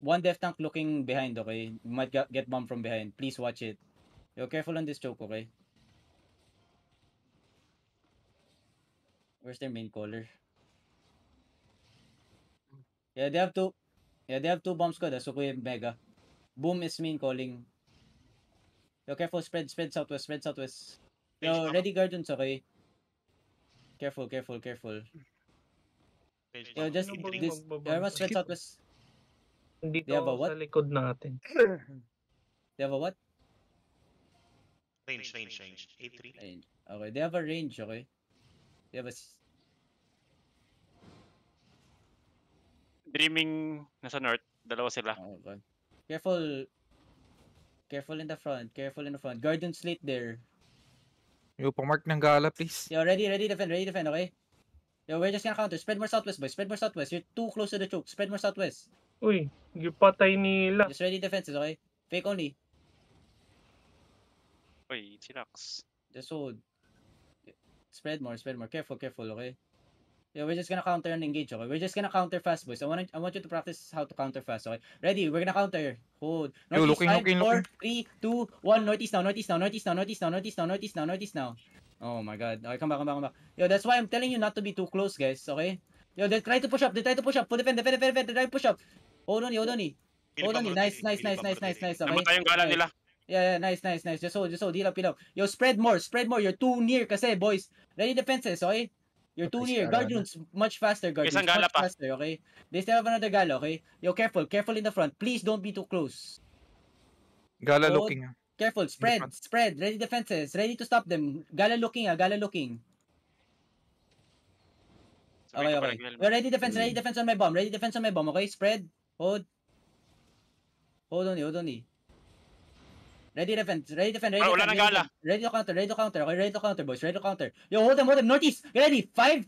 One death tank looking behind, okay? You might get bombed from behind. Please watch it. Yo, careful on this choke, okay? Where's their main caller? Yeah, they have two. Yeah, they have two bomb squad. Sukuya Mega. Boom is main calling. Yo, careful. Spread southwest. Spread southwest. Yo, ready guardians, okay? Careful. Yo, just Sino bang this. magbabang? Everyone spread southwest. Nandito They have a ako what? sa likod natin. They have a what? Range. 8-3. Range. Okay, they have a range, okay? They have a... Dreaming nasa north. Dalawa sila. Okay. Careful in the front. Guardian slate there. Yo, pamark ng gala, please. Yo, ready defend, okay? Yo, we're just gonna counter. Spread more southwest, boys. Spread more southwest. You're too close to the choke. Spread more southwest. Uy, gipatay nila. Just ready defenses, okay? Fake only. Uy, sinax. Just hold. Spread more. Careful, okay? Yeah, we're just gonna counter and engage, okay? We're just gonna counter fast, boys. I want you to practice how to counter fast, okay? Ready, we're gonna counter. Hold. Yo, Northeast, looking. 4, 3, 2, 1. Northeast now. Oh my god. Okay, come back. Yo, that's why I'm telling you not to be too close, guys, okay? Yo, they try to push up. Full defend. They try to push up. Hold on. Nice. Okay. Namatay yung gala nila. Yeah, nice. Just hold. Heal up. Yo, spread more. You're too near kasi, boys. Ready defenses, okay? You're too near. Guardians, much faster. Isang gala pa. Faster, okay? They still have another gala, okay? Yo, careful in the front. Please don't be too close. Gala Hold. looking. Careful. Spread. Ready defenses. Ready to stop them. Gala looking. Okay. Yo, ready defense on my bomb. Okay? Spread. Hold on. Ready defend. Wala nang gala. Ready to counter. Okay, ready to counter, boys. Yo, hold them. Northeast. Get ready. 5.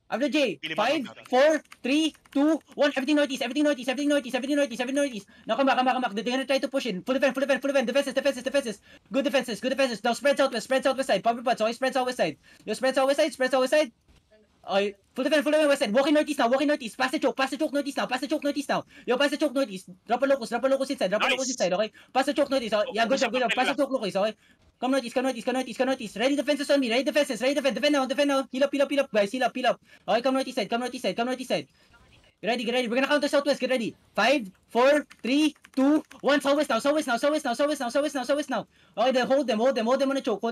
After J. 5, 4, 3, 2, 1. Everything northeast. Now come back. They're gonna try to push in. Full defense. Defenses. Good defenses. Now spread southwest side. Power pots. Okay, spread southwest side. Yo, spread southwest side. Okay, full defense west side. Walking northeast. Pass the choke northeast now. Yo, pass the choke northeast. Drop a locus inside. Okay? Pass the choke northeast. Okay? Yeah, good job. Pass the choke locus, okay? Come northeast. Ready defenses on me. Defend now. Heal up, guys. Heal up. Okay, come northeast side. Get ready. We're gonna counter southwest. Get ready. 5, 4, 3, 2, 1. Southwest now. Okay, then hold them on the choke.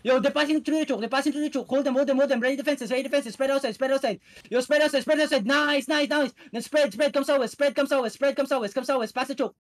Yo, they're passing through the choke. Hold them. Ready defenses. Spread outside. Yo, spread outside. Nice. Then spread. Come southwest. Pass the choke.